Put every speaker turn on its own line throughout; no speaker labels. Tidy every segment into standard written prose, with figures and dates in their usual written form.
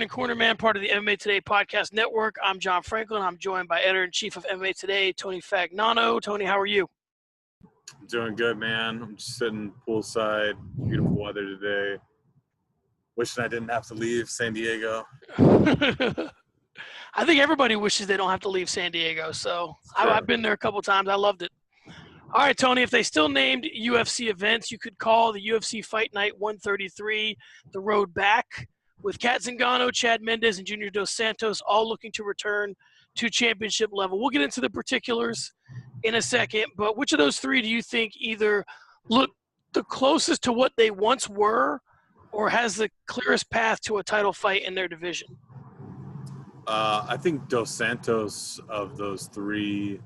Cornerman, part of the MMA Today podcast network. I'm John Franklin. I'm joined by editor-in-chief of MMA Today, Tony Fagnano. Tony, how are you?
I'm doing good, man. I'm just sitting poolside. Beautiful weather today. Wishing I didn't have to leave San Diego.
I think everybody wishes they don't have to leave San Diego. So I've been there a couple times. I loved it. All right, Tony, if they still named UFC events, you could call the UFC Fight Night 133 the road back, with Kat Zingano, Chad Mendes, and Junior Dos Santos all looking to return to championship level. We'll get into the particulars in a second, but which of those three do you think either look the closest to what they once were or has the clearest path to a title fight in their division?
I think Dos Santos of those three,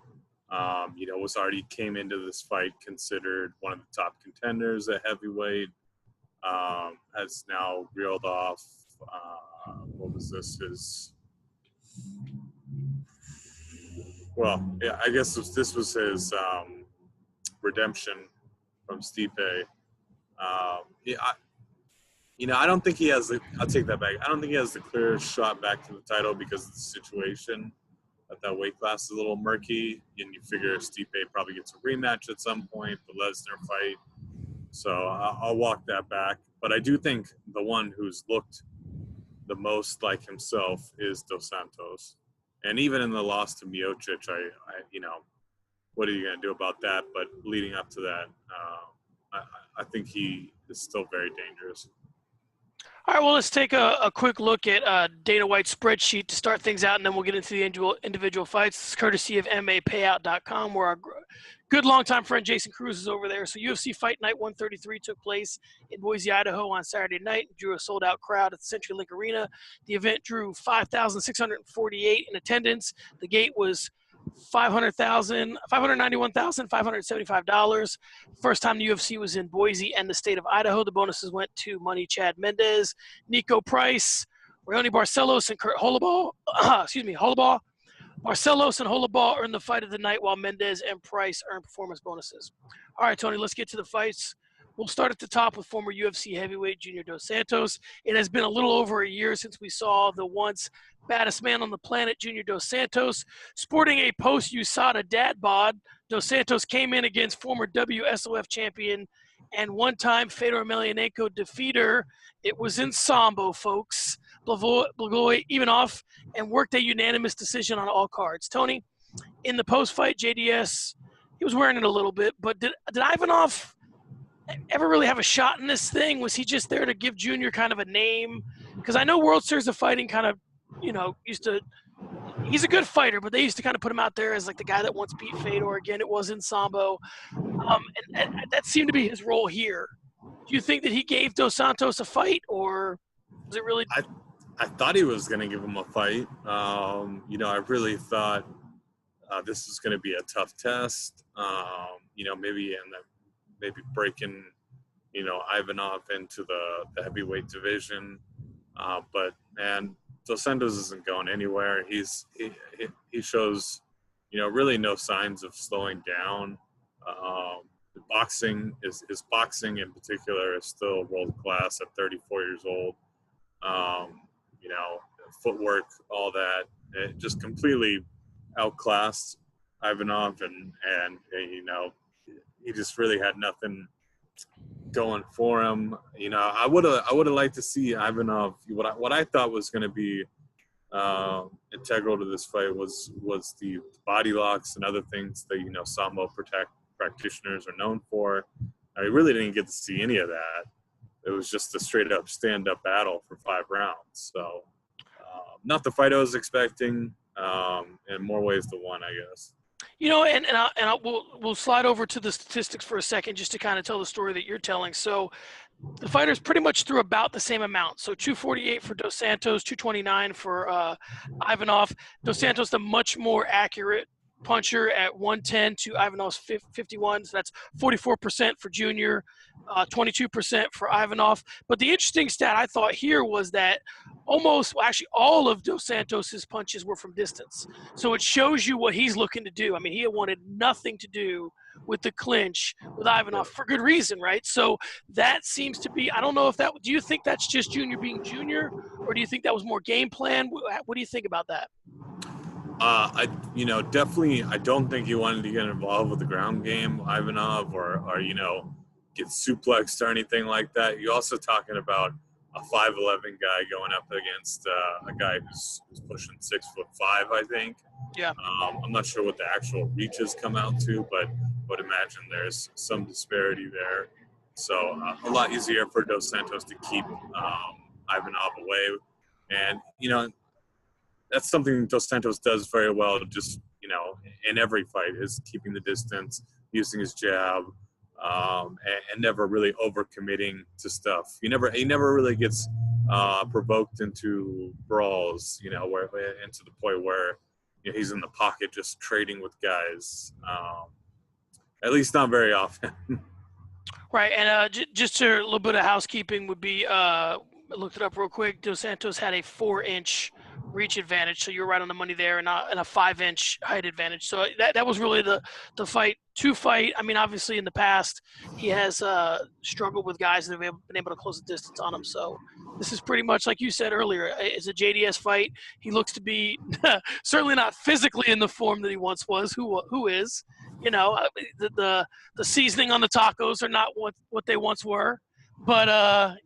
was already came into this fight considered one of the top contenders at heavyweight, has now reeled off, what was this? I guess this was his redemption from Stipe. I don't think he has I'll take that back. I don't think he has the clearest shot back to the title because of the situation at that weight class is a little murky. And you figure Stipe probably gets a rematch at some point, the Lesnar fight. So I'll walk that back. But I do think the one who's looked the most like himself is Dos Santos. And even in the loss to Miocic, what are you going to do about that? But leading up to that, I think he is still very dangerous.
All right, well, let's take a quick look at Dana White's spreadsheet to start things out, and then we'll get into the individual fights. This is courtesy of MMApayout.com, where our good longtime friend Jason Cruz is over there. So UFC Fight Night 133 took place in Boise, Idaho on Saturday night. It drew a sold-out crowd at the CenturyLink Arena. The event drew 5,648 in attendance. The gate was $591,575. First time the UFC was in Boise and the state of Idaho. The bonuses went to Money Chad Mendes, Nico Price, Rayoni Barcelos, and Kurt Holobaugh. Holobaugh. Barcelos and Holobaugh earned the fight of the night, while Mendes and Price earned performance bonuses. All right, Tony, let's get to the fights. We'll start at the top with former UFC heavyweight Junior Dos Santos. It has been a little over a year since we saw the once baddest man on the planet, Junior Dos Santos. Sporting a post-USADA dad bod, Dos Santos came in against former WSOF champion and one-time Fedor Emelianenko defeater. It was in Sambo, folks. Blagoy Ivanov, and worked a unanimous decision on all cards. Tony, in the post-fight, JDS, he was wearing it a little bit, but did Ivanov ever really have a shot in this thing? Was he just there to give Junior kind of a name? Because I know World Series of Fighting kind of, he's a good fighter, but they used to kind of put him out there as like the guy that once beat Fedor. Again, it was in Sambo. And that seemed to be his role here. Do you think that he gave Dos Santos a fight, or was it really?
I thought he was going to give him a fight. I really thought this was going to be a tough test. Maybe breaking, Ivanov into the heavyweight division. But man, Dos Santos isn't going anywhere. He shows, really no signs of slowing down. His boxing in particular is still world class at 34 years old. Footwork, all that, it just completely outclassed Ivanov, and he just really had nothing going for him. I would have liked to see Ivanov. What I thought was going to be integral to this fight was the body locks and other things that Sambo practitioners are known for. I really didn't get to see any of that. It was just a straight up stand up battle for 5 rounds. So not the fight I was expecting. In more ways than one, I guess.
We'll slide over to the statistics for a second just to kind of tell the story that you're telling. So the fighters pretty much threw about the same amount. So 248 for Dos Santos, 229 for Ivanov. Dos Santos, the much more accurate puncher at 110 to Ivanov's 51. So that's 44% for Junior, 22% for Ivanov. But the interesting stat I thought here was that all of Dos Santos's punches were from distance. So it shows you what he's looking to do. I mean, he had wanted nothing to do with the clinch with Ivanov for good reason, right? So that seems to be, I don't know if that, do you think that's just Junior being Junior, or do you think that was more game plan? What do you think about that?
Definitely, I don't think he wanted to get involved with the ground game, Ivanov, or get suplexed or anything like that. You're also talking about a 5'11" guy going up against a guy who's pushing 6'5", I think.
Yeah.
I'm not sure what the actual reaches come out to, but would imagine there's some disparity there. So a lot easier for Dos Santos to keep Ivanov away. And, that's something Dos Santos does very well, just, in every fight, is keeping the distance, using his jab, and never really overcommitting to stuff. He never really gets provoked into brawls, where into the point where he's in the pocket just trading with guys. At least not very often.
Right, and just a little bit of housekeeping would be, I looked it up real quick. Dos Santos had a 4-inch reach advantage, so you're right on the money there, and a 5-inch height advantage. So that was really the fight to fight. I mean, obviously in the past he has struggled with guys that have been able to close the distance on him. So this is pretty much like you said earlier. It's a JDS fight. He looks to be certainly not physically in the form that he once was. Who is? The seasoning on the tacos are not what they once were. But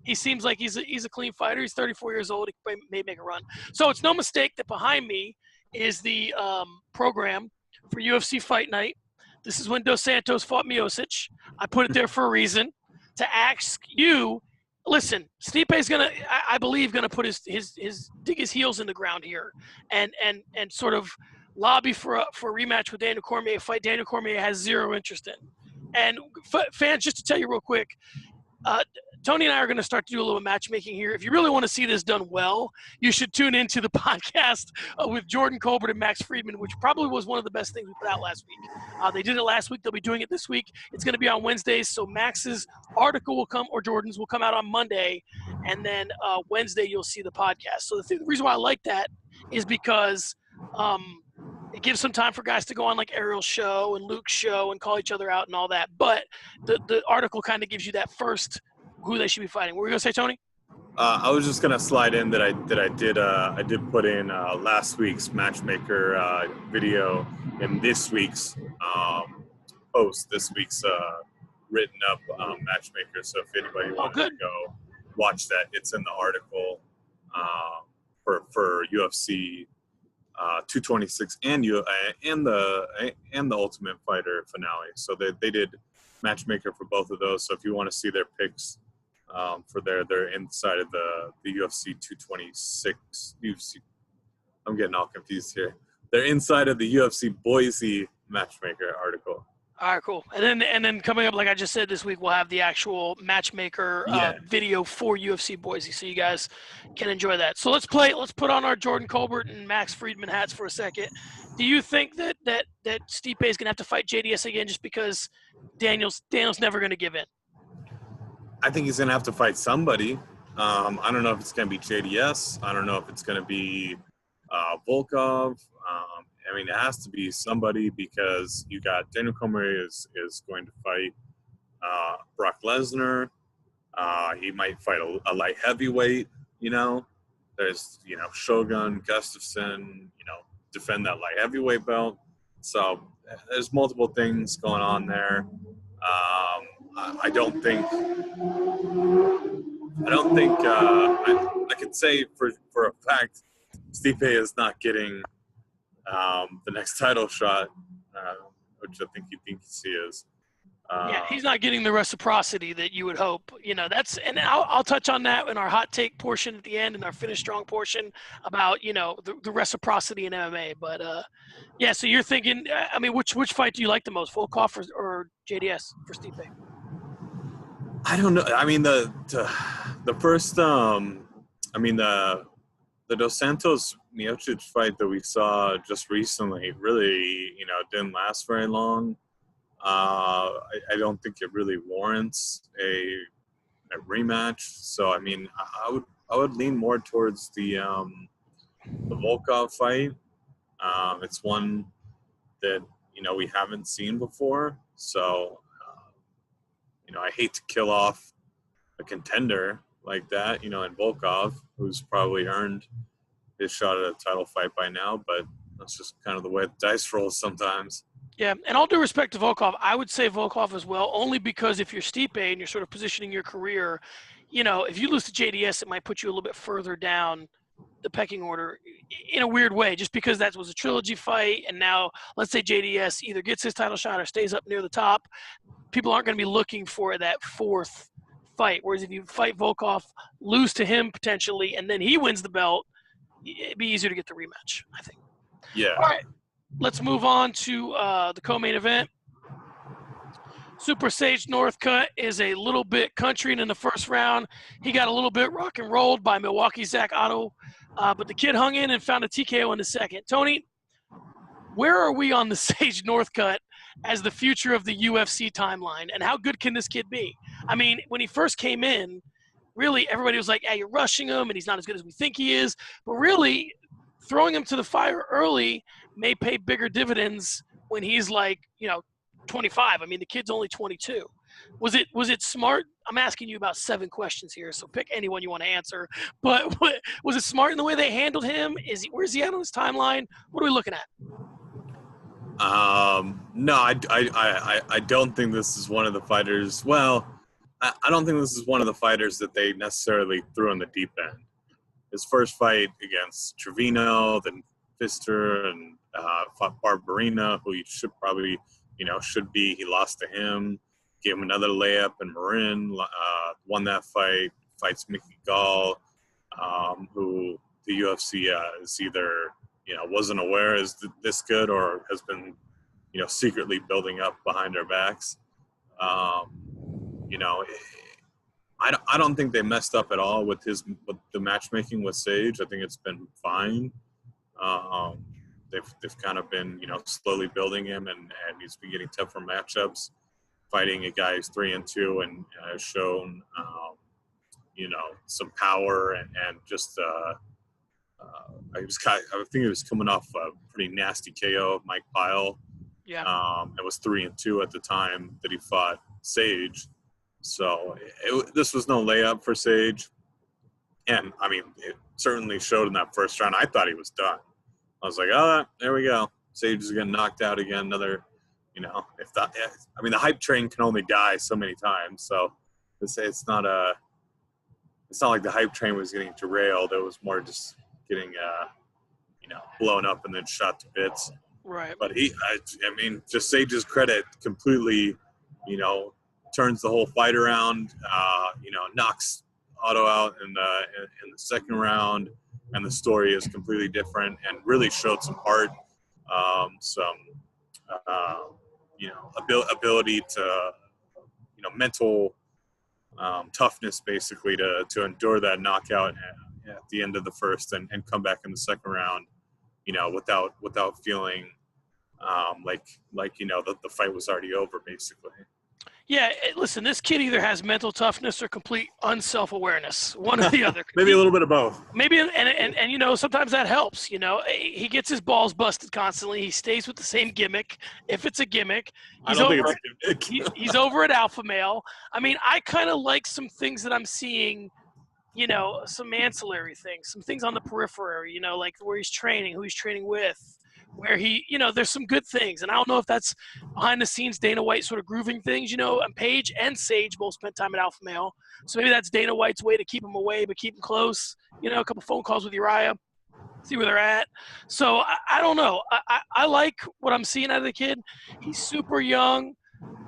he seems like he's a clean fighter. He's 34 years old. He may make a run. So it's no mistake that behind me is the program for UFC Fight Night. This is when Dos Santos fought Miocic. I put it there for a reason to ask you. Listen, Stipe's I believe, gonna put his dig his heels in the ground here, and sort of lobby for a rematch with Daniel Cormier. A fight Daniel Cormier has zero interest in. And fans, just to tell you real quick. Tony and I are going to start to do a little matchmaking here. If you really want to see this done well, you should tune into the podcast with Jordan Colbert and Max Friedman, which probably was one of the best things we put out last week. They did it last week. They'll be doing it this week. It's going to be on Wednesdays. So Max's article will come, or Jordan's will come out on Monday. And then Wednesday, you'll see the podcast. So the reason why I like that is because it gives some time for guys to go on like Ariel's show and Luke's show and call each other out and all that. But the article kind of gives you that first who they should be fighting. What were you gonna say, Tony?
I was just gonna slide in that I did put in last week's matchmaker video in this week's post, this week's written up matchmaker. So if anybody wants to go watch that, it's in the article for UFC 226 and the Ultimate Fighter finale. So they did matchmaker for both of those. So if you want to see their picks they're inside of the UFC 226 UFC. I'm getting all confused here. They're inside of the UFC Boise matchmaker article.
All right, cool. And then coming up, like I just said, this week we'll have the actual matchmaker video for UFC Boise, so you guys can enjoy that. So let's put on our Jordan Colbert and Max Friedman hats for a second. Do you think that Stipe is gonna have to fight JDS again just because Daniel's never gonna give in?
I think he's gonna have to fight somebody. I don't know if it's gonna be JDS. I don't know if it's gonna be Volkov. I mean, it has to be somebody because you got Daniel Cormier is going to fight Brock Lesnar. He might fight a light heavyweight. There's Shogun, Gustafsson. Defend that light heavyweight belt. So there's multiple things going on there. I don't think I could say for a fact Stipe is not getting the next title shot, which I think he thinks he is.
He's not getting the reciprocity that you would hope. And I'll touch on that in our hot take portion at the end and our finish strong portion about the reciprocity in MMA. But so you're thinking, I mean, which fight do you like the most, Volkov or JDS for Stipe?
I don't know. I mean, the first, the Dos Santos Miocic fight that we saw just recently really, didn't last very long. I don't think it really warrants a rematch. So, I mean, I would lean more towards the Volkov fight. It's one that, we haven't seen before. So, I hate to kill off a contender like that, in Volkov, who's probably earned his shot at a title fight by now, but that's just kind of the way the dice rolls sometimes.
Yeah, and all due respect to Volkov, I would say Volkov as well, only because if you're Stipe and you're sort of positioning your career, if you lose to JDS, it might put you a little bit further down the pecking order in a weird way, just because that was a trilogy fight, and now let's say JDS either gets his title shot or stays up near the top, people aren't going to be looking for that fourth fight. Whereas if you fight Volkov, lose to him potentially, and then he wins the belt, it'd be easier to get the rematch, I think.
Yeah.
All right, let's move on to the co-main event. Super Sage Northcutt is a little bit country in the first round. He got a little bit rock and rolled by Milwaukee's Zach Otto, but the kid hung in and found a TKO in the second. Tony, where are we on the Sage Northcutt as the future of the UFC timeline, and how good can this kid be? I mean, when he first came in, really everybody was like, hey, you're rushing him, and he's not as good as we think he is. But really, throwing him to the fire early may pay bigger dividends when he's like, 25. I mean, the kid's only 22. Was it smart? I'm asking you about 7 questions here, so pick any one you want to answer. But was it smart in the way they handled him? Where's he at on his timeline? What are we looking at?
No, I don't think this is one of the fighters. Well, I don't think this is one of the fighters that they necessarily threw in the deep end. His first fight against Trevino, then Pfister, and fought Barbarina, who he should probably, should be. He lost to him. Gave him another layup, and Marin won that fight. Fights Mickey Gall, who the UFC is either wasn't aware is this good or has been secretly building up behind our backs. I don't think they messed up at all with the matchmaking with Sage. I think it's been fine. They've kind of been slowly building him, and he's been getting tougher matchups, fighting a guy who's 3-2 and has shown some power and just I think he was coming off a pretty nasty KO of Mike Pyle.
Yeah.
It was 3-2 at the time that he fought Sage. So this was no layup for Sage. And, I mean, it certainly showed in that first round. I thought he was done. I was like, oh, there we go. Sage is getting knocked out again. Another, the hype train can only die so many times. So it's not like the hype train was getting derailed. It was more just getting, blown up and then shot to bits.
Right.
But just Sage's credit, completely, turns the whole fight around. Knocks Otto out in the second round, and the story is completely different and really showed some heart, ability to, mental toughness, basically, to endure that knockout at the end of the first and come back in the second round, without feeling the fight was already over, basically.
Yeah, listen, this kid either has mental toughness or complete unself-awareness, one or the other.
Maybe a little bit of both.
Maybe, and sometimes that helps. He gets his balls busted constantly. He stays with the same gimmick. If it's a gimmick, he's over at Alpha Male. I mean, I kind of like some things that I'm seeing, some ancillary things, some things on the periphery, like where he's training, who he's training with, where he, there's some good things. And I don't know if that's behind the scenes Dana White sort of grooving things, and Paige and Sage both spent time at Alpha Male. So maybe that's Dana White's way to keep him away, but keep him close, a couple phone calls with Uriah, see where they're at. So I don't know. I like what I'm seeing out of the kid. He's super young.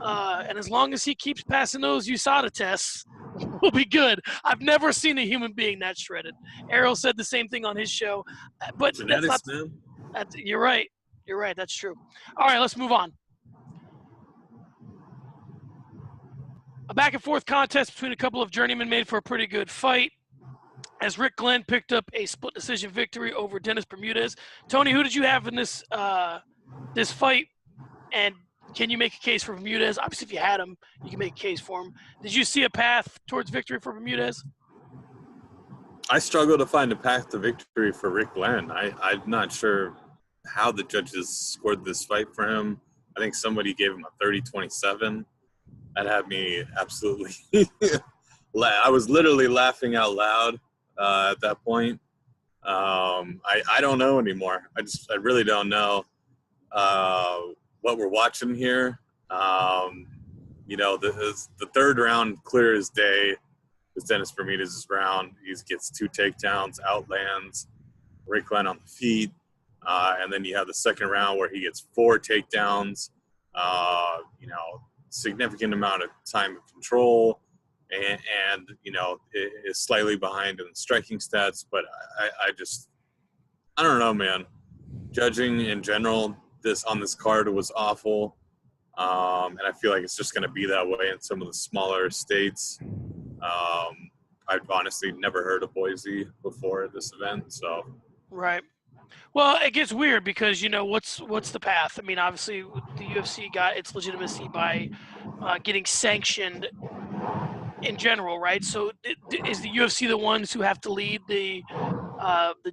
And as long as he keeps passing those USADA tests, we'll be good. I've never seen a human being that shredded. Errol said the same thing on his show. But
genetics, man.
You're right. That's true. All right, let's move on. A back-and-forth contest between a couple of journeymen made for a pretty good fight, as Rick Glenn picked up a split decision victory over Dennis Bermudez. Tony, who did you have in this fight? And can you make a case for Bermudez? Obviously, if you had him, you can make a case for him. Did you see a path towards victory for Bermudez?
I struggle to find a path to victory for Rick Glenn. I'm not sure how the judges scored this fight for him. I think somebody gave him a 30-27. That had me absolutely I was literally laughing out loud at that point. I don't know anymore. I really don't know what we're watching here. The third round, clear as day, is Dennis Bermudez's round. He gets 2 takedowns, outlands Ray Glenn on the feet. And then you have the second round where he gets 4 takedowns, significant amount of time of control, and is slightly behind in the striking stats. But I don't know, man. Judging in general on this card was awful. And I feel like it's just going to be that way in some of the smaller states. I've honestly never heard of Boise before this event, so.
Right. Well, it gets weird because, what's the path? I mean, obviously, the UFC got its legitimacy by getting sanctioned in general, right? So is the UFC the ones who have to lead the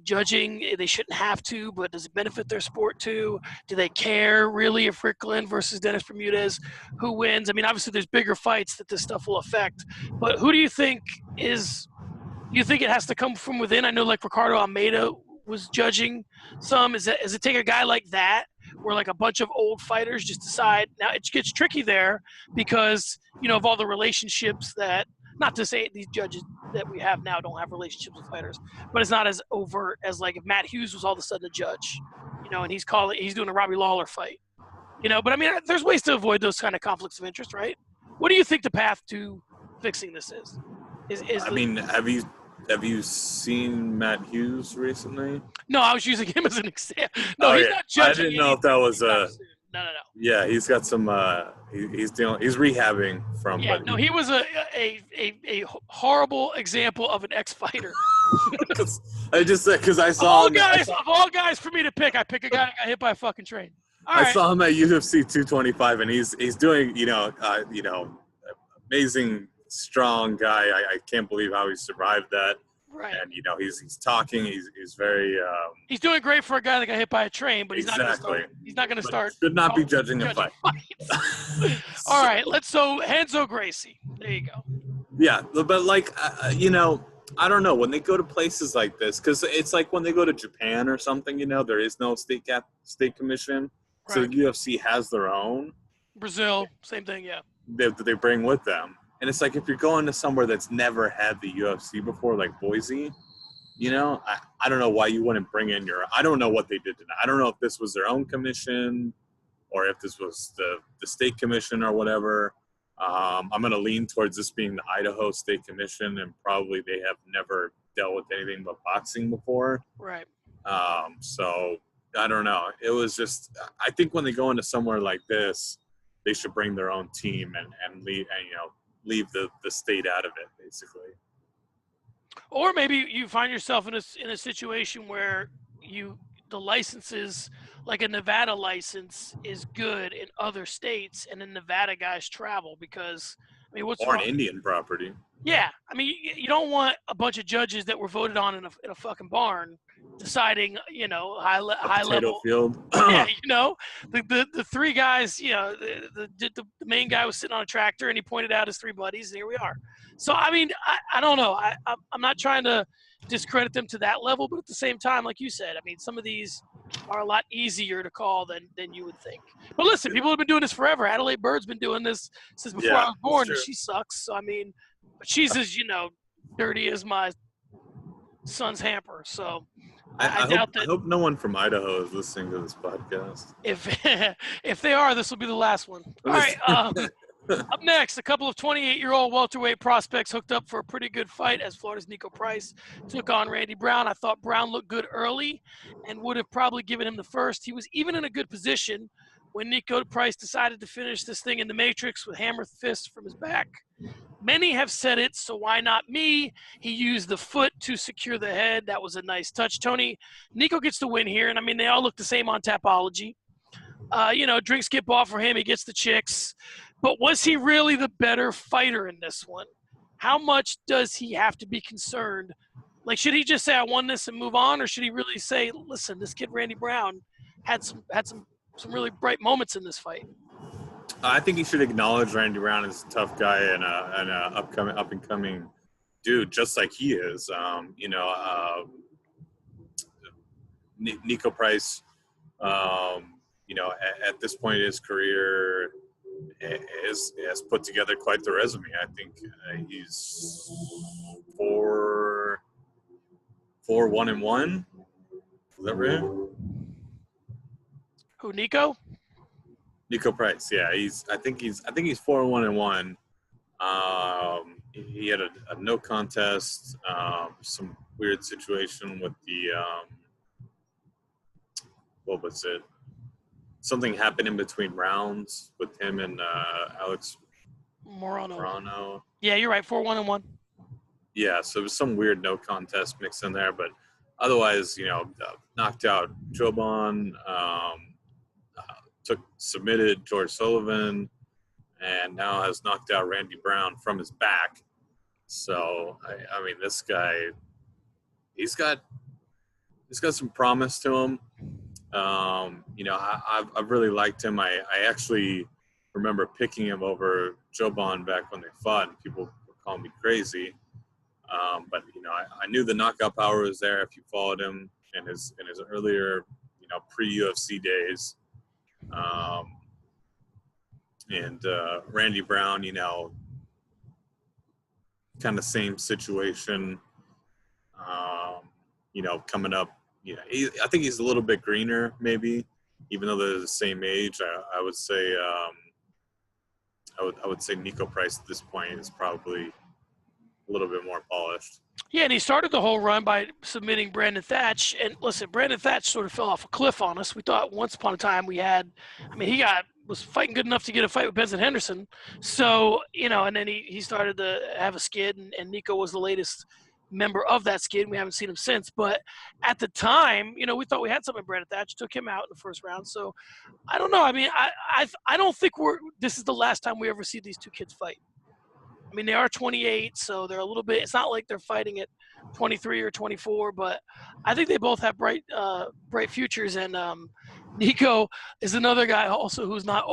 judging? They shouldn't have to, but does it benefit their sport too? Do they care really if Rick Glenn versus Dennis Bermudez, who wins? I mean, obviously there's bigger fights that this stuff will affect, but who do you think is – do you think it has to come from within? I know like Ricardo Almeida was judging some. Does it take a guy like that where like a bunch of old fighters just decide? Now it gets tricky there because, of all the relationships that – not to say these judges that we have now don't have relationships with fighters, but it's not as overt as like if Matt Hughes was all of a sudden a judge, and he's doing a Robbie Lawler fight, but I mean, there's ways to avoid those kind of conflicts of interest, right? What do you think the path to fixing this is?
Have you seen Matt Hughes recently?
No, I was using him as an example. No, he's not judging.
I didn't know if that was
No.
Yeah, he's got some. He's rehabbing from.
Yeah, no, he was a horrible example of an ex-fighter.
I just said because I saw
of all guys for me to pick, I pick a guy that got hit by a fucking train.
I saw him at UFC 225, and he's doing amazing, strong guy. I can't believe how he survived that.
Right.
And he's talking. He's very.
He's doing great for a guy that got hit by a train, but he's not going to start.
Should not be judging a fight.
All right, so Renzo Gracie. There you go.
Yeah, but I don't know when they go to places like this because it's like when they go to Japan or something. There is no state commission, right. So the UFC has their own.
Brazil, same thing. Yeah.
They bring with them. And it's like if you're going to somewhere that's never had the UFC before, like Boise, I don't know why you wouldn't bring in I don't know what they did tonight. I don't know if this was their own commission or if this was the state commission or whatever. I'm going to lean towards this being the Idaho State Commission, and probably they have never dealt with anything but boxing before.
Right.
So I don't know. It was just I think when they go into somewhere like this, they should bring their own team and leave the state out of it, basically.
Or maybe you find yourself in a situation where the licenses, like a Nevada license, is good in other states, and then Nevada guys travel because what's
or
wrong?
An Indian property.
Yeah, you don't want a bunch of judges that were voted on in a fucking barn deciding, high level
field.
Yeah, the 3 guys, the main guy was sitting on a tractor and he pointed out his 3 buddies, and here we are. So I don't know. I'm not trying to discredit them to that level, but at the same time, like you said, some of these are a lot easier to call than you would think. But listen, people have been doing this forever. Adelaide Bird's been doing this since before I was born, and she sucks. So but she's as dirty as my son's hamper. So I doubt that.
I hope no one from Idaho is listening to this podcast.
If they are, this will be the last one. All right. Up next, a couple of 28-year-old welterweight prospects hooked up for a pretty good fight as Florida's Nico Price took on Randy Brown. I thought Brown looked good early and would have probably given him the first. He was even in a good position when Nico Price decided to finish this thing in the Matrix with hammer fist from his back. Many have said it, so why not me? He used the foot to secure the head. That was a nice touch. Tony, Nico gets the win here, and they all look the same on Tapology. Drinks get bought for him. He gets the chicks. But was he really the better fighter in this one? How much does he have to be concerned? Like, should he just say, I won this and move on? Or should he really say, listen, this kid Randy Brown had some really bright moments in this fight?
I think he should acknowledge Randy Brown as a tough guy and a up and coming dude, just like he is. Nico Price, at this point in his career, has put together quite the resume. I think he's 4-1-1. Is that right?
Who, Nico?
Nico Price, yeah. I think he's 4-1-1. He had a no contest, some weird situation with the what was it? Something happened in between rounds with him and Alex Morano.
Yeah, you're right. 4-1-1.
Yeah, so it was some weird no contest mixed in there, but otherwise, knocked out Joban, submitted George Sullivan, and now has knocked out Randy Brown from his back. So I mean, this guy, he's got some promise to him. I've really liked him. I actually remember picking him over Joban back when they fought, and people were calling me crazy. But I knew the knockout power was there if you followed him in his earlier, pre-UFC days. And Randy Brown, kind of same situation. Coming up. I think he's a little bit greener, maybe, even though they're the same age. I would say, I would say Nico Price at this point is probably a little bit more polished.
Yeah, and he started the whole run by submitting Brandon Thatch. And listen, Brandon Thatch sort of fell off a cliff on us. We thought once upon a time he was fighting good enough to get a fight with Benson Henderson. So, and then he started to have a skid, and Nico was the latest member of that skid. We haven't seen him since. But at the time, we thought we had something with Brandon Thatch, took him out in the first round. So I don't know. I mean, I don't think this is the last time we ever see these two kids fight. I mean, they are 28, so they're a little bit – it's not like they're fighting at 23 or 24, but I think they both have bright futures. And Nico is another guy also who's not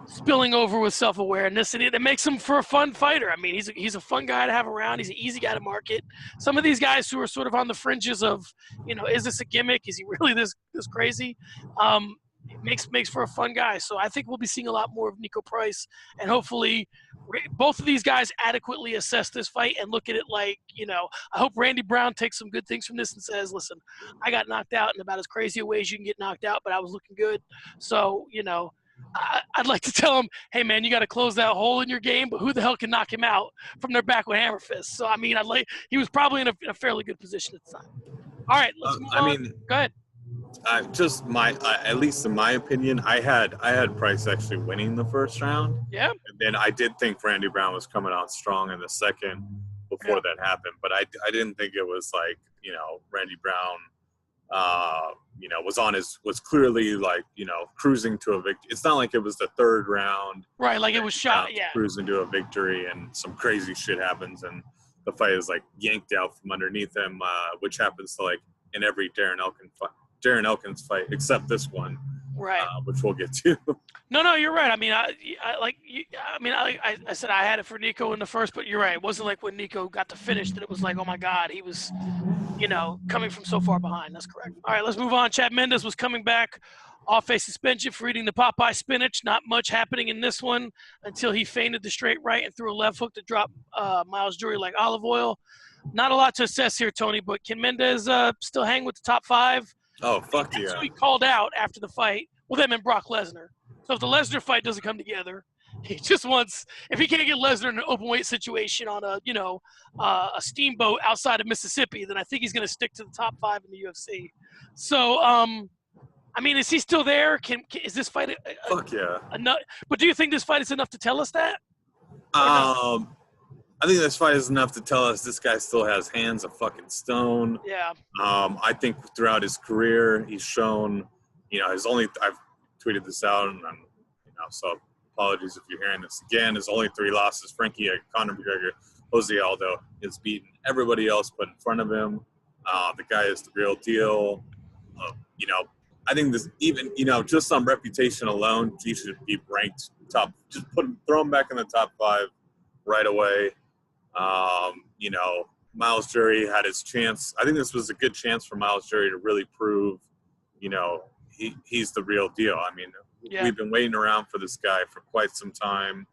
spilling over with self-awareness, and it makes him for a fun fighter. I mean, he's a fun guy to have around. He's an easy guy to market. Some of these guys who are sort of on the fringes of, is this a gimmick? Is he really this crazy? It makes for a fun guy. So I think we'll be seeing a lot more of Nico Price, and hopefully both of these guys adequately assess this fight and look at it like, I hope Randy Brown takes some good things from this and says, listen, I got knocked out in about as crazy a way as you can get knocked out, but I was looking good. So, I'd like to tell him, hey, man, you got to close that hole in your game, but who the hell can knock him out from their back with hammer fists? So, I mean, he was probably in a fairly good position at the time. All right, let's move on. Go ahead.
At least in my opinion, I had Price actually winning the first round.
Yeah.
And then I did think Randy Brown was coming out strong in the second before that happened. But I didn't think it was like, Randy Brown, was clearly like, cruising to a victory. It's not like it was the third round.
Right, like it was shot, yeah.
Cruising to a victory and some crazy shit happens and the fight is like yanked out from underneath him, which happens to like in every Darren Elkins fight except this one.
Right.
Which we'll get to.
No, you're right. I mean, I said I had it for Nico in the first, but you're right. It wasn't like when Nico got to finish that it was like, oh my God, he was, coming from so far behind. That's correct. All right, let's move on. Chad Mendes was coming back off a suspension for eating the Popeye spinach. Not much happening in this one until he feinted the straight right and threw a left hook to drop Miles Jury like olive oil. Not a lot to assess here, Tony, but can Mendes still hang with the top five?
Oh, fuck yeah.
So he called out after the fight with him and Brock Lesnar. So if the Lesnar fight doesn't come together, he just wants – if he can't get Lesnar in an open weight situation on a steamboat outside of Mississippi, then I think he's going to stick to the top five in the UFC. So, I mean, is he still there? Is this fight –
fuck yeah.
But do you think this fight is enough to tell us that?
I think this fight is enough to tell us this guy still has hands of fucking stone.
Yeah.
I think throughout his career, he's shown, I've tweeted this out, and so apologies if you're hearing this again. His only 3 losses: Frankie, Conor McGregor, Jose Aldo. Has beaten everybody else put in front of him. The guy is the real deal. I think this, even, just on reputation alone, he should be ranked top. Just throw him back in the top 5 right away. Miles Jury had his chance. I think this was a good chance for Miles Jury to really prove, he's the real deal. I mean, we've been waiting around for this guy for quite some time.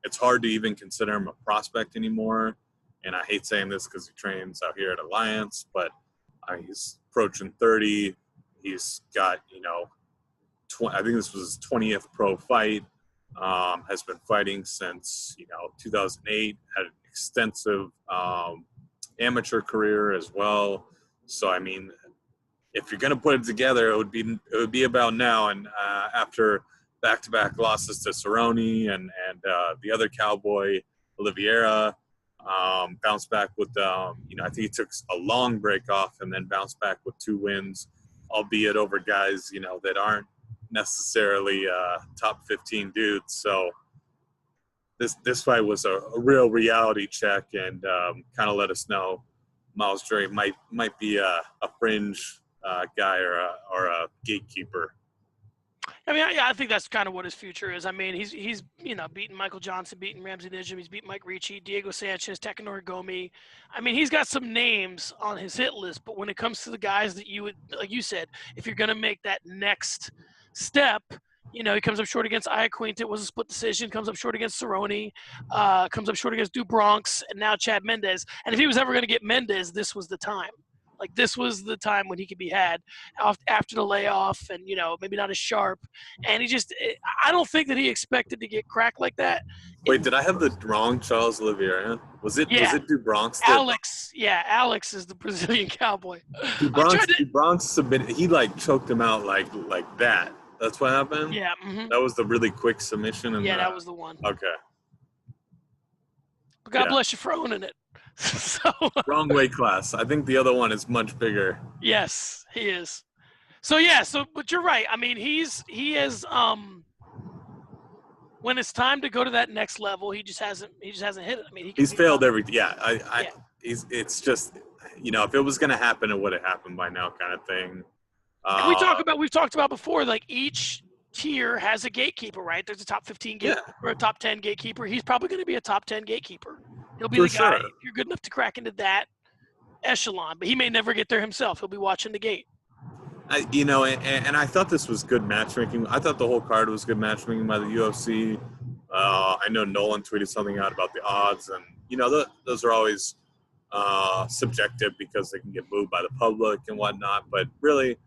It's hard to even consider him a prospect anymore. And I hate saying this because he trains out here at Alliance, but he's approaching 30. He's got, I think this was his 20th pro fight. Has been fighting since, 2008, had an extensive amateur career as well. So, I mean, if you're going to put it together, it would be about now. And after back-to-back losses to Cerrone and the other Cowboy, Oliveira, bounced back with, I think he took a long break off and then bounced back with 2 wins, albeit over guys, that aren't necessarily top 15 dudes. So this fight was a real reality check and kind of let us know Miles Jury might be a fringe guy or a gatekeeper.
I mean, I think that's kind of what his future is. I mean, he's beaten Michael Johnson, beaten Ramsey Nijem, he's beaten Mike Ricci, Diego Sanchez, Takanori Gomi. I mean, he's got some names on his hit list, but when it comes to the guys that you would, like you said, if you're going to make that next step, he comes up short against Iaquinta. It was a split decision. Comes up short against Cerrone. Comes up short against Dubronx, and now Chad Mendes. And if he was ever going to get Mendes, this was the time. Like, this was the time when he could be had after the layoff and, maybe not as sharp. And I don't think that he expected to get cracked like that.
Wait, did I have the wrong Charles Oliveira? Was it Dubronx?
Alex. Yeah, Alex is the Brazilian Cowboy.
Dubronx submitted. He, choked him out like that. That's what happened?
Yeah. Mm-hmm.
That was the really quick submission?
That was the one.
Okay.
But God bless you for owning it. So,
wrong weight class. I think the other one is much bigger.
Yes, he is. So but you're right. I mean, he is when it's time to go to that next level, he just hasn't hit it. I mean,
he's failed everything. Yeah, it's just, if it was going to happen, it would have happened by now, kind of thing.
We've talked about before, like, each tier has a gatekeeper, right? There's a top 15 gatekeeper, or a top 10 gatekeeper. He's probably going to be a top 10 gatekeeper. He'll be the guy if you're good enough to crack into that echelon, but he may never get there himself. He'll be watching the gate.
And I thought this was good matchmaking. I thought the whole card was good matchmaking by the UFC. I know Nolan tweeted something out about the odds, and those are always subjective because they can get moved by the public and whatnot. But really,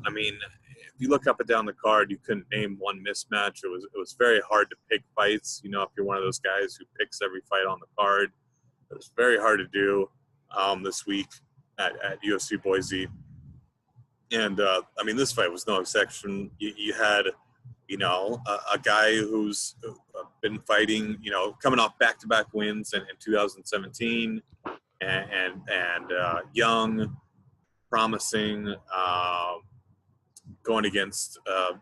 I mean, if you look up and down the card, you couldn't name one mismatch. It was very hard to pick fights. If you're one of those guys who picks every fight on the card, it was very hard to do this week at UFC Boise. And, I mean, this fight was no exception. You had, a guy who's been fighting, coming off back-to-back wins in 2017 and young, promising, going against, a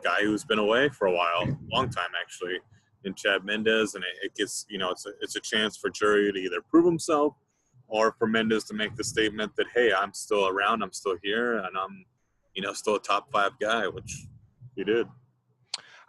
guy who's been away for a long time, actually, in Chad Mendes. And it gets, it's a chance for Jury to either prove himself or for Mendes to make the statement that, hey, I'm still around, I'm still here, and I'm, still a top 5 guy, which he did.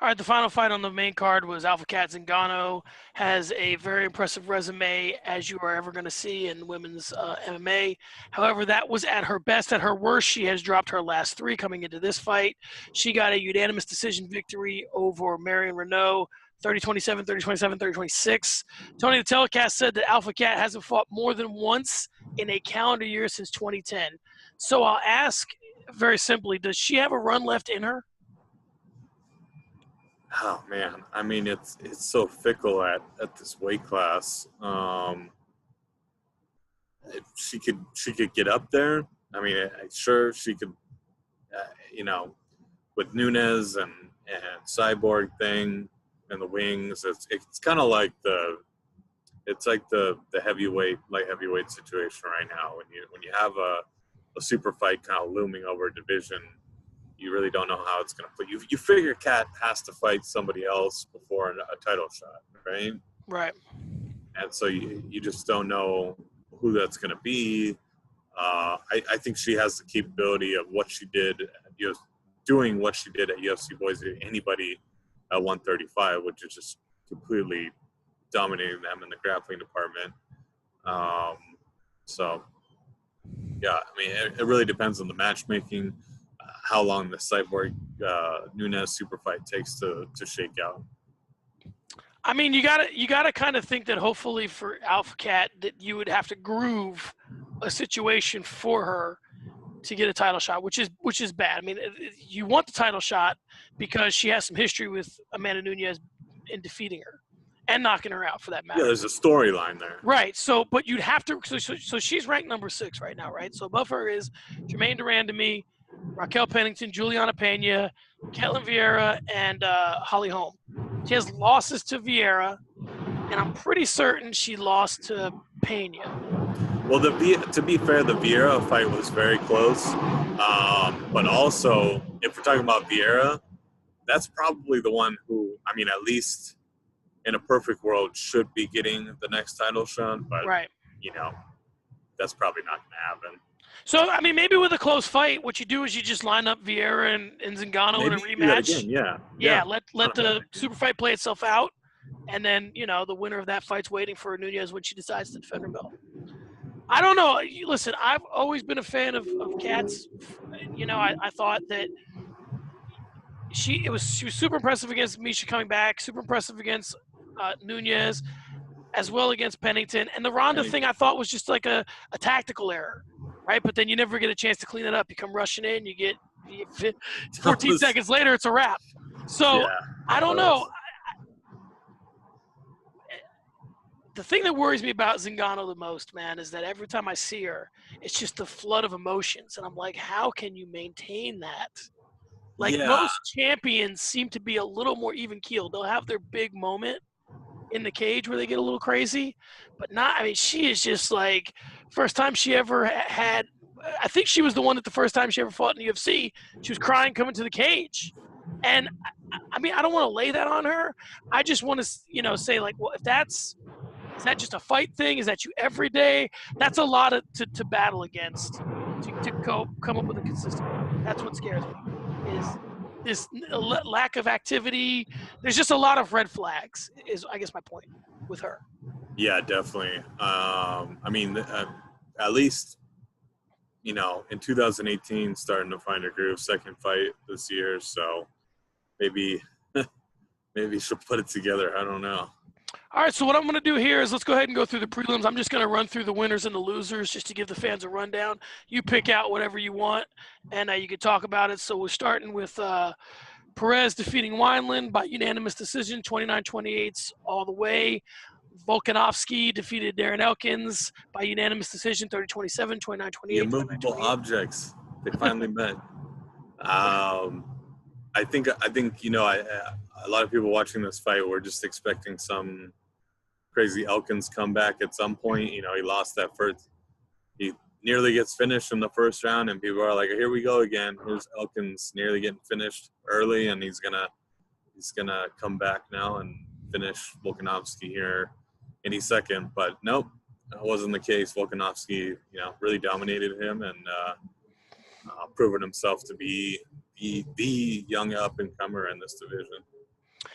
All right, the final fight on the main card was Alpha Cat Zingano. Has a very impressive resume, as you are ever going to see in women's MMA. However, that was at her best. At her worst, she has dropped her last 3 coming into this fight. She got a unanimous decision victory over Marion Renault, 30-27, 30-27, 30-26. Tony, the telecast said that Alpha Cat hasn't fought more than once in a calendar year since 2010. So I'll ask very simply, does she have a run left in her?
Oh man, I mean, it's so fickle at this weight class. She could get up there. I mean, sure she could, with Nunes and Cyborg thing and the wings. It's kind of like the light heavyweight situation right now. When you have a super fight kind of looming over a division, you really don't know how it's going to play. You figure Cat has to fight somebody else before a title shot, right?
Right.
And so you just don't know who that's going to be. I think she has the capability of what she did, doing what she did at UFC Boise to anybody at 135, which is just completely dominating them in the grappling department. So, yeah, I mean, it really depends on the matchmaking, how long the Cyborg Nunes super fight takes to shake out.
I mean, you gotta kind of think that hopefully for Alpha Cat that you would have to groove a situation for her to get a title shot, which is bad. I mean, you want the title shot because she has some history with Amanda Nunes in defeating her and knocking her out, for that matter.
Yeah, there's a storyline there.
Right. So, but you'd have to. So she's ranked number 6 right now, right? So above her is Jermaine Durandamy, Raquel Pennington, Juliana Pena, Ketlin Vieira, and Holly Holm. She has losses to Vieira, and I'm pretty certain she lost to Pena.
Well, to be fair, the Vieira fight was very close. But also, if we're talking about Vieira, that's probably the one who, I mean, at least in a perfect world, should be getting the next title shot. But,
right.
That's probably not going to happen.
So, I mean, maybe with a close fight, what you do is you just line up Vieira and Zingano in a rematch.
Yeah.
Let the super fight play itself out. And then, the winner of that fight's waiting for Nunes when she decides to defend her belt. I don't know. Listen, I've always been a fan of Kat's. I thought that she was super impressive against Misha coming back, super impressive against Nunes, as well against Pennington. And the Ronda thing I thought was just like a tactical error, right? But then you never get a chance to clean it up. You come rushing in, you get 14 seconds later, it's a wrap. So I don't know. The thing that worries me about Zingano the most, man, is that every time I see her, it's just the flood of emotions. And I'm like, how can you maintain that? Most champions seem to be a little more even-keeled. They'll have their big moment in the cage where they get a little crazy, but she is just like, first time she ever had, I think she was the one that the first time she ever fought in the UFC, she was crying coming to the cage. And I mean, I don't want to lay that on her. I just want to, say like, well, is that just a fight thing? Is that you every day? That's a lot to battle against, to come up with a consistent. That's what scares me, is this lack of activity. There's just a lot of red flags, is I guess my point with her.
Yeah, definitely. At least, in 2018, starting to find a groove, second fight this year. So maybe she'll put it together. I don't know.
All right, so what I'm going to do here is let's go ahead and go through the prelims. I'm just going to run through the winners and the losers just to give the fans a rundown. You pick out whatever you want, and you can talk about it. So we're starting with Perez defeating Wineland by unanimous decision, 29-28 all the way. Volkanovski defeated Darren Elkins by unanimous decision, 30-27, 29-28.
The immovable objects, they finally met. I think a lot of people watching this fight were just expecting some crazy Elkins comeback at some point. He lost that first. He nearly gets finished in the first round, and people are like, "Here we go again. Here's Elkins nearly getting finished early, and he's gonna come back now and finish Volkanovski here any second." But nope, that wasn't the case. Volkanovski, really dominated him and proven himself to be the young up-and-comer in this division.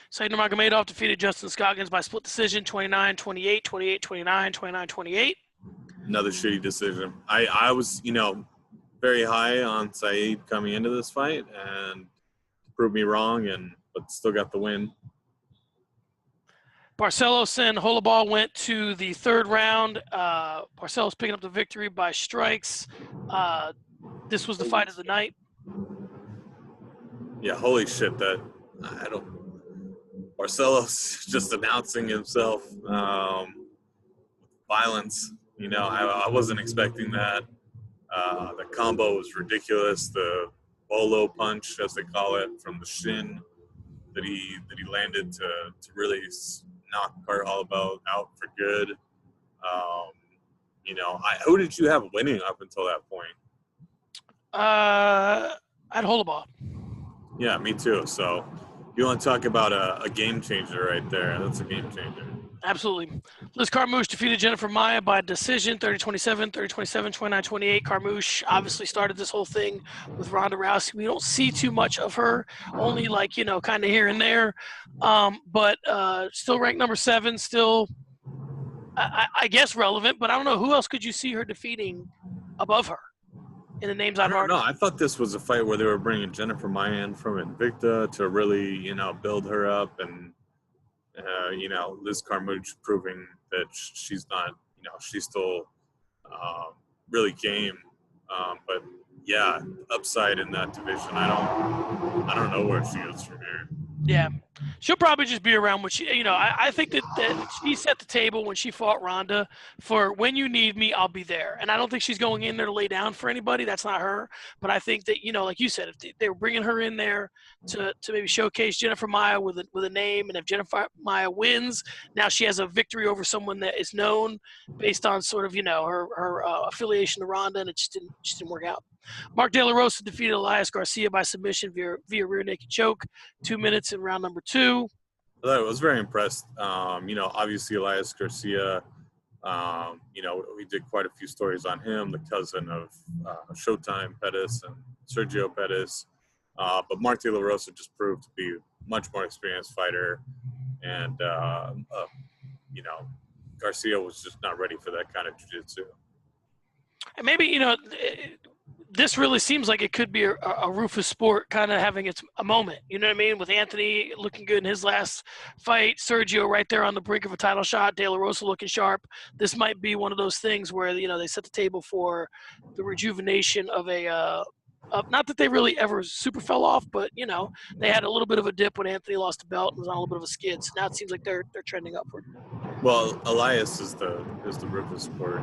Said Nurmagomedov defeated Justin Scoggins by split decision, 29-28, 28-29, 29-28.
Another shitty decision. I was, very high on Saeed coming into this fight and proved me wrong, but still got the win.
Barcelos and Holobal went to the third round. Barcelos picking up the victory by strikes. This was the fight of the night.
Yeah, holy shit, Barcelos just announcing himself, violence. I wasn't expecting that. The combo was ridiculous. The bolo punch, as they call it, from the shin that he landed to really knock Holobal out for good. Who did you have winning up until that point?
I had Holobal.
Yeah, me too. So you want to talk about a game changer right there. That's a game changer.
Absolutely. Liz Carmouche defeated Jennifer Maia by decision, 30-27, 30-27, 29-28. Carmouche obviously started this whole thing with Ronda Rousey. We don't see too much of her, only like, kind of here and there. But still ranked number 7, still, I guess, relevant. But I don't know, who else could you see her defeating above her in the names
I
I've
don't
already?
know. I thought this was a fight where they were bringing Jennifer Maia in from Invicta to really, build her up, and Liz Carmouche proving that she's not, she's still really game. But yeah, upside in that division. I don't know where she goes from here.
Yeah, she'll probably just be around when she, I think that she set the table when she fought Ronda for when you need me, I'll be there. And I don't think she's going in there to lay down for anybody. That's not her. But I think that, like you said, if they were bringing her in there to maybe showcase Jennifer Maia with a name, and if Jennifer Maia wins, now she has a victory over someone that is known based on sort of, her affiliation to Ronda, and it just didn't work out. Mark De La Rosa defeated Elias Garcia by submission via rear naked choke, 2 minutes in round number 2.
I was very impressed. Obviously Elias Garcia, we did quite a few stories on him, the cousin of Showtime Pettis and Sergio Pettis. But Mark De La Rosa just proved to be a much more experienced fighter. And, Garcia was just not ready for that kind of jiu-jitsu.
And maybe, this really seems like it could be a Rufus sport kind of having a moment. You know what I mean? With Anthony looking good in his last fight, Sergio right there on the brink of a title shot, De La Rosa looking sharp. This might be one of those things where, they set the table for the rejuvenation of not that they really ever super fell off, but, they had a little bit of a dip when Anthony lost the belt and was on a little bit of a skid. So now it seems like they're trending upward.
Well, Elias is the Rufus sport.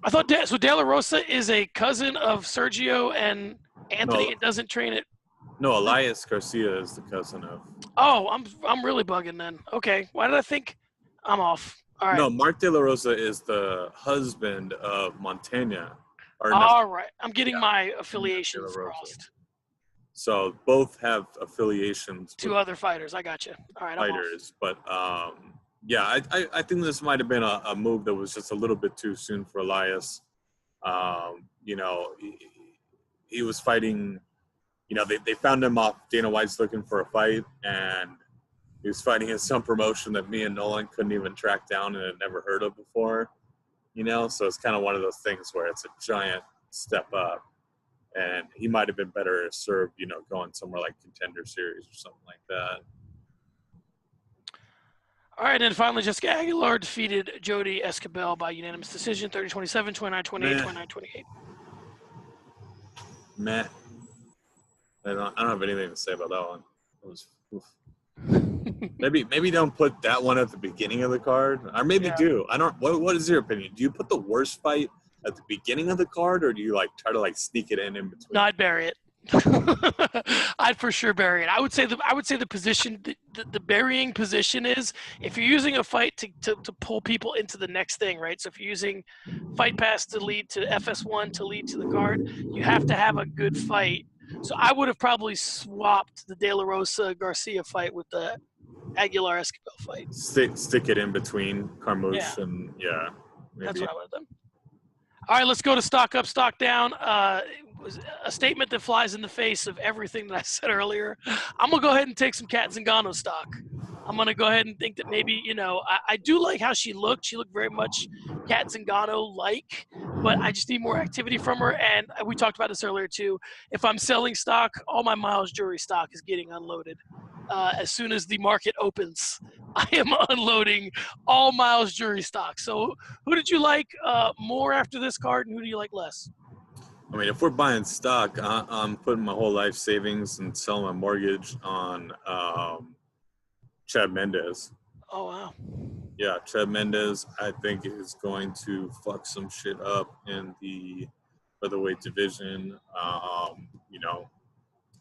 I thought so. De La Rosa is a cousin of Sergio and Anthony. It doesn't train it.
No, Elias Garcia is the cousin of.
Oh, I'm really bugging then. Okay, why did I think I'm off? All right.
No, Mark De La Rosa is the husband of Montana.
All right, I'm getting my affiliations crossed.
So both have affiliations
to other fighters. I got you. All right,
fighters, but yeah, I think this might have been a move that was just a little bit too soon for Elias. He was fighting. They found him off Dana White's looking for a fight, and he was fighting in some promotion that me and Nolan couldn't even track down and had never heard of before. So it's kind of one of those things where it's a giant step up, and he might have been better served, going somewhere like Contender Series or something like that.
All right, and finally, Jessica Aguilar defeated Jody Escobar by unanimous decision, 30-27, 29-28, 29-28.
Matt, I don't have anything to say about that one. It was maybe don't put that one at the beginning of the card, or maybe do. I don't. What is your opinion? Do you put the worst fight at the beginning of the card, or do you try to sneak it in between?
No, I'd bury it. I'd for sure bury it. I would say the position, the burying position is if you're using a fight to pull people into the next thing, right? So if you're using Fight Pass to lead to FS1 to lead to the card, you have to have a good fight. So I would have probably swapped the De La Rosa Garcia fight with the Aguilar Escobar fight.
Stick it in between Carmouche and maybe.
That's what I would have done. All right, let's go to stock up, stock down. Was a statement that flies in the face of everything that I said earlier. I'm going to go ahead and take some Kat Zingano stock. I'm going to go ahead and think that maybe, I do like how she looked. She looked very much Kat Zingano-like, but I just need more activity from her. And we talked about this earlier, too. If I'm selling stock, all my Miles Jury stock is getting unloaded. As soon as the market opens, I am unloading all Miles Jury stock. So who did you like more after this card, and who do you like less?
I mean, if we're buying stock, I'm putting my whole life savings and selling my mortgage on Chad Mendes.
Oh, wow.
Yeah, Chad Mendes, I think, is going to fuck some shit up in the featherweight division. I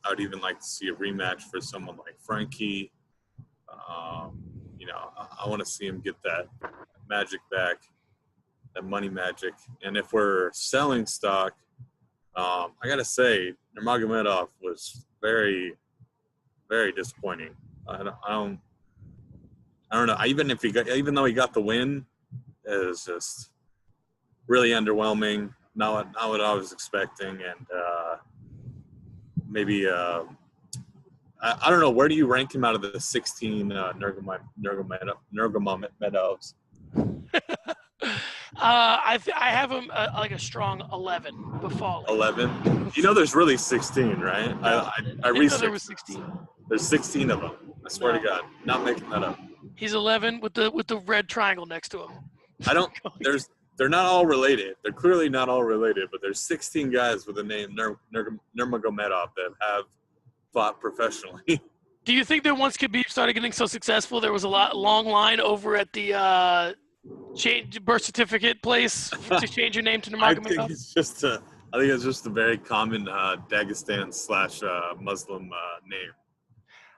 would even like to see a rematch for someone like Frankie. I want to see him get that magic back, that money magic. And if we're selling stock, I gotta say, Nurmagomedov was very, very disappointing. I I don't know. Even though he got the win, it was just really underwhelming. Not what I was expecting, and maybe I don't know. Where do you rank him out of the 16 Nurmagomedovs?
I have him like a strong 11. Buffalo.
11. You know, there's really 16, right?
No,
I
didn't know
researched.
there was 16.
There's 16 of them. I swear
No.
to God, not making that up.
He's 11 with the red triangle next to him.
They're not all related. They're clearly not all related, but there's 16 guys with the name Nurmagomedov that have fought professionally.
Do you think that once Khabib started getting so successful, there was a long line over at the birth certificate place to change your name to Nurmagomedov?
I think it's just a very common Dagestan / Muslim name.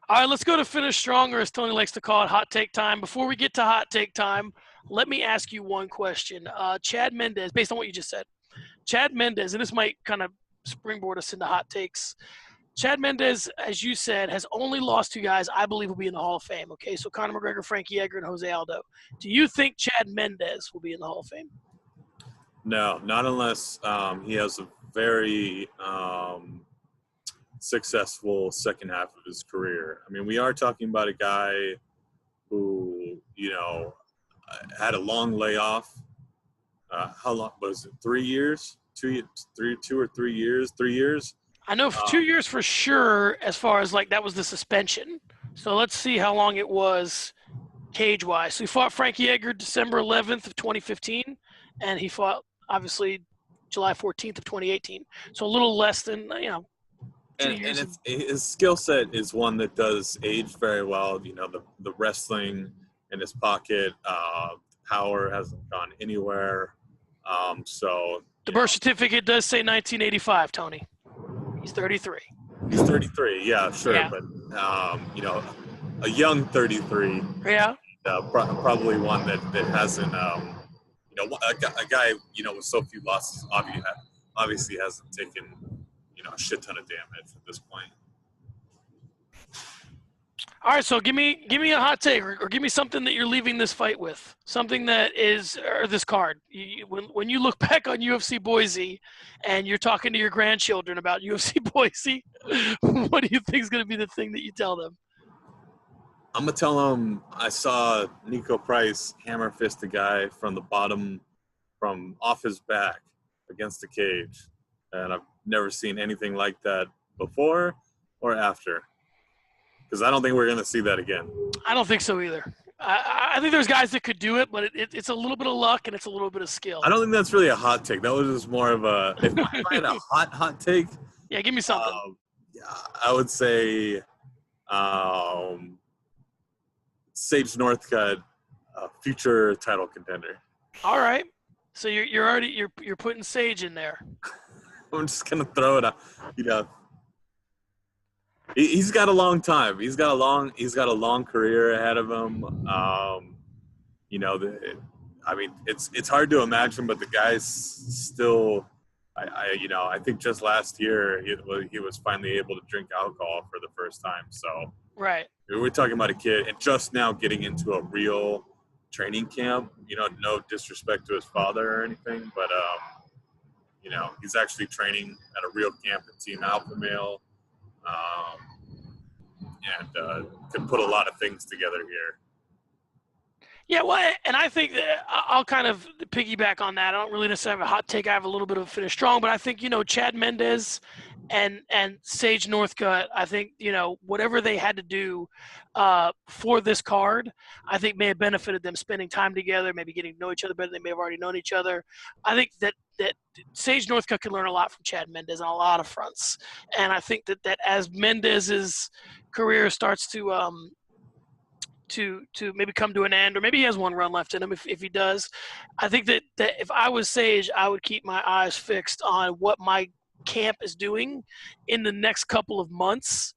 All right, let's go to finish strong, or as Tony likes to call it, hot take time. Before we get to hot take time, let me ask you one question. Chad Mendes, based on what you just said, Chad Mendes, and this might kind of springboard us into hot takes. Chad Mendes, as you said, has only lost 2 guys I believe will be in the Hall of Fame. Okay, so Conor McGregor, Frankie Edgar, and Jose Aldo. Do you think Chad Mendes will be in the Hall of Fame?
No, not unless he has a very successful second half of his career. I mean, we are talking about a guy who, had a long layoff. How long was it? 3 years? 2 or 3 years? 3 years?
I know for 2 years for sure, as far as like that was the suspension. So let's see how long it was cage-wise. So he fought Frankie Edgar December 11th of 2015, and he fought, obviously, July 14th of 2018. So a little less than, 2 years.
And his skill set is one that does age very well. The wrestling in his pocket, power hasn't gone anywhere.
The birth certificate does say 1985, Tony. He's 33.
He's 33, yeah, sure.
Yeah.
But, a young 33.
Yeah.
Probably one that hasn't, a guy, with so few losses obviously hasn't taken, a shit ton of damage at this point.
All right, so give me a hot take, or give me something that you're leaving this fight with, something that is, or this card. When you look back on UFC Boise, and you're talking to your grandchildren about UFC Boise, what do you think is going to be the thing that you tell them?
I'm gonna tell them I saw Nico Price hammer fist a guy from the bottom, from off his back against the cage, and I've never seen anything like that before or after. Because I don't think we're going to see that again.
I don't think so either. I think there's guys that could do it, but it's a little bit of luck and it's a little bit of skill.
I don't think that's really a hot take. That was just more of a – if I had a hot take –
yeah, give me something.
I would say Sage Northcutt, future title contender.
All right. So you're already putting Sage in there.
I'm just going to throw it out. He's got a long time. He's got a long career ahead of him. It's hard to imagine, but the guy's still. I think just last year he was finally able to drink alcohol for the first time. So
right,
we're talking about a kid and just now getting into a real training camp. No disrespect to his father or anything, but he's actually training at a real camp in Team Alpha Male. And can put a lot of things together here.
Yeah, well, and I think that I'll kind of piggyback on that. I don't really necessarily have a hot take. I have a little bit of a finish strong, but I think, Chad Mendes and Sage Northcutt, I think, whatever they had to do for this card, I think may have benefited them spending time together, maybe getting to know each other better. They may have already known each other. I think that Sage Northcutt can learn a lot from Chad Mendes on a lot of fronts. And I think that as Mendes's career starts to maybe come to an end, or maybe he has one run left in him if he does, I think that if I was Sage, I would keep my eyes fixed on what my camp is doing in the next couple of months,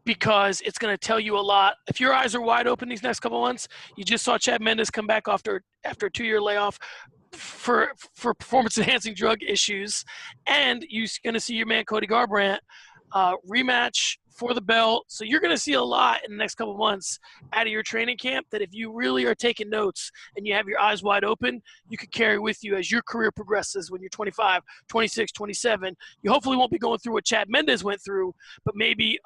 because it's going to tell you a lot. If your eyes are wide open these next couple of months, you just saw Chad Mendes come back after a 2-year layoff for performance-enhancing drug issues, and you're going to see your man Cody Garbrandt rematch for the belt. So you're going to see a lot in the next couple months out of your training camp that if you really are taking notes and you have your eyes wide open, you could carry with you as your career progresses when you're 25, 26, 27. You hopefully won't be going through what Chad Mendes went through, but maybe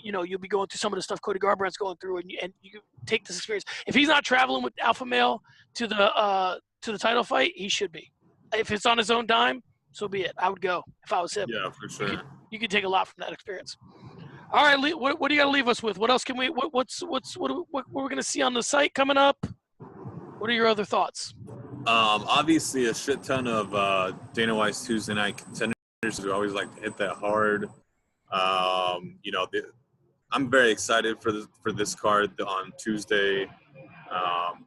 you'll be going through some of the stuff Cody Garbrandt's going through, and you take this experience. If he's not traveling with Alpha Male to the title fight, he should be. If it's on his own dime, so be it. I would go if I was him.
Yeah, for sure.
You could take a lot from that experience. All right, Lee, what do you got to leave us with? What else can we? What we're going to see on the site coming up? What are your other thoughts?
Obviously, a shit ton of Dana White's Tuesday night contenders. We always like to hit that hard. I'm very excited for this card on Tuesday.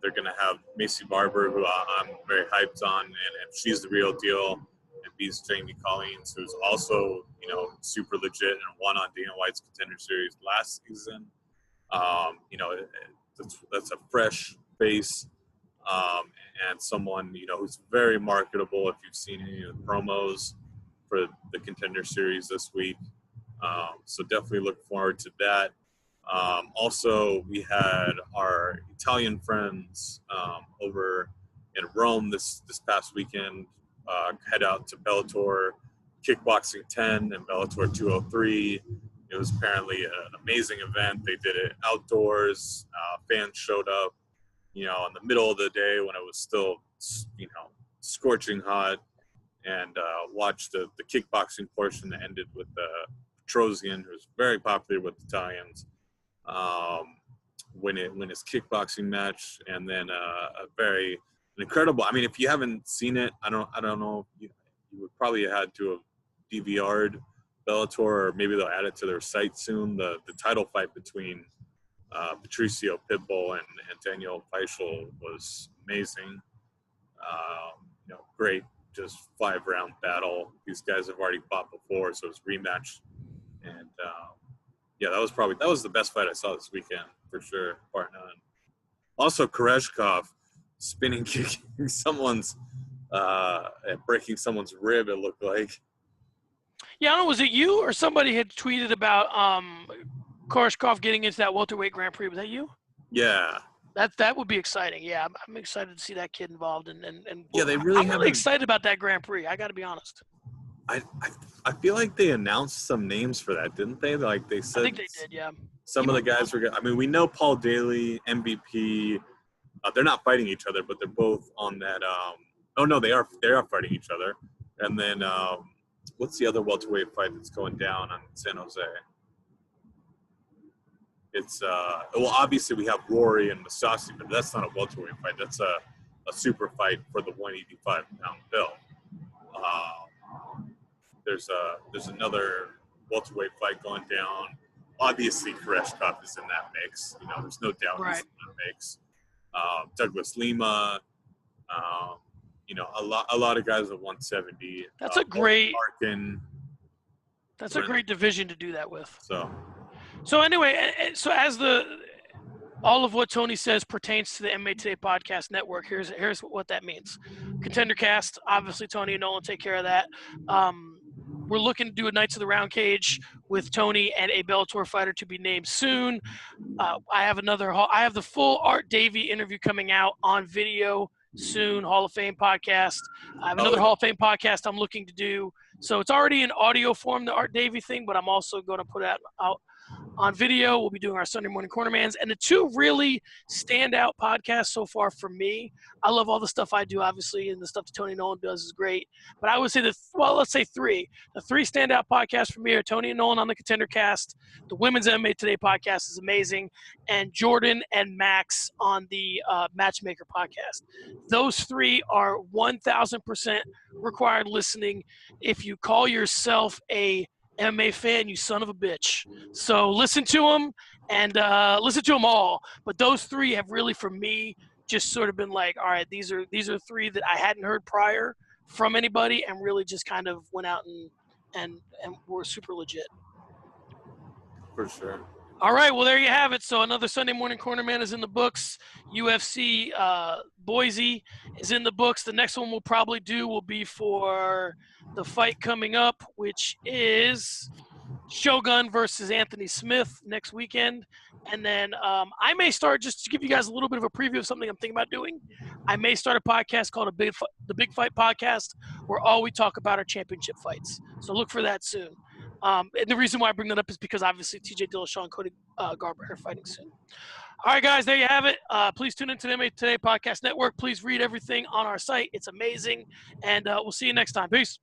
They're going to have Macy Barber, who I'm very hyped on, and she's the real deal, and beats Jamie Collins, who's also, super legit and won on Dana White's Contender Series last season. That's a fresh face, and someone, who's very marketable if you've seen any of the promos for the Contender Series this week. So definitely look forward to that. Also, we had our Italian friends over in Rome this past weekend head out to Bellator Kickboxing 10 and Bellator 203. It was apparently an amazing event. They did it outdoors. Fans showed up, in the middle of the day when it was still, scorching hot, and watched the kickboxing portion that ended with Petrosian, who's very popular with Italians, win his kickboxing match, and then an incredible. I mean, if you haven't seen it, I don't know. You would probably have had to have DVR'd Bellator, or maybe they'll add it to their site soon. The title fight between Patricio Pitbull and Daniel Feischl was amazing. Great, just 5-round battle. These guys have already fought before, so it's rematch. And that was the best fight I saw this weekend for sure, bar none. Also, Koreshkov spinning kicking someone's, breaking someone's rib. It looked like.
Yeah, I don't know. Was it you or somebody had tweeted about Koreshkov getting into that welterweight Grand Prix? Was that you?
Yeah.
That would be exciting. Yeah, I'm excited to see that kid involved, and
yeah, they really.
I'm really excited about that Grand Prix. I got to be honest.
I feel like they announced some names for that, didn't they? Like they said.
I think they did. Yeah.
Some of the guys were. I mean, we know Paul Daly, MVP. They're not fighting each other, but they're both on that. Oh no, they are fighting each other. And then what's the other welterweight fight that's going down on San Jose? It's obviously we have Rory and Masasi, but that's not a welterweight fight. That's a super fight for the 185-pound belt. There's another welterweight fight going down. Obviously, Koreshkov is in that mix. There's no doubt he's in that mix. Douglas Lima. A lot of guys at 170.
That's a great.
Larkin.
That's a great division to do that with.
So
anyway, so as all of what Tony says pertains to the MMA Today Podcast Network, here's what that means. Contender Cast, obviously Tony and Nolan take care of that. We're looking to do a Knights of the Round Cage with Tony and a Bellator fighter to be named soon. I have the full Art Davie interview coming out on video soon, Hall of Fame podcast. I have another Hall of Fame podcast I'm looking to do. So it's already in audio form, the Art Davie thing, but I'm also going to put it out on video. We'll be doing our Sunday morning Cornermans. And the two really standout podcasts so far for me, I love all the stuff I do, obviously, and the stuff that Tony Nolan does is great. But I would say let's say three. The three standout podcasts for me are Tony and Nolan on the Contender Cast, the Women's MMA Today podcast is amazing, and Jordan and Max on the Matchmaker podcast. Those three are 1,000% required listening if you call yourself a MMA fan, you son of a bitch. So listen to them and listen to them all. But those three have really, for me, just sort of been like, all right, these are three that I hadn't heard prior from anybody, and really just kind of went out and were super legit.
For sure.
All right, well, there you have it. So another Sunday morning Cornerman is in the books. UFC Boise is in the books. The next one we'll probably do will be for the fight coming up, which is Shogun versus Anthony Smith next weekend. And then I may start, just to give you guys a little bit of a preview of something I'm thinking about doing, I may start a podcast called the Big Fight Podcast, where all we talk about are championship fights. So look for that soon. And the reason why I bring that up is because obviously TJ Dillashaw and Cody Garbrandt are fighting soon. All right, guys, there you have it. Please tune into the MMA Today Podcast Network. Please read everything on our site. It's amazing. And we'll see you next time. Peace.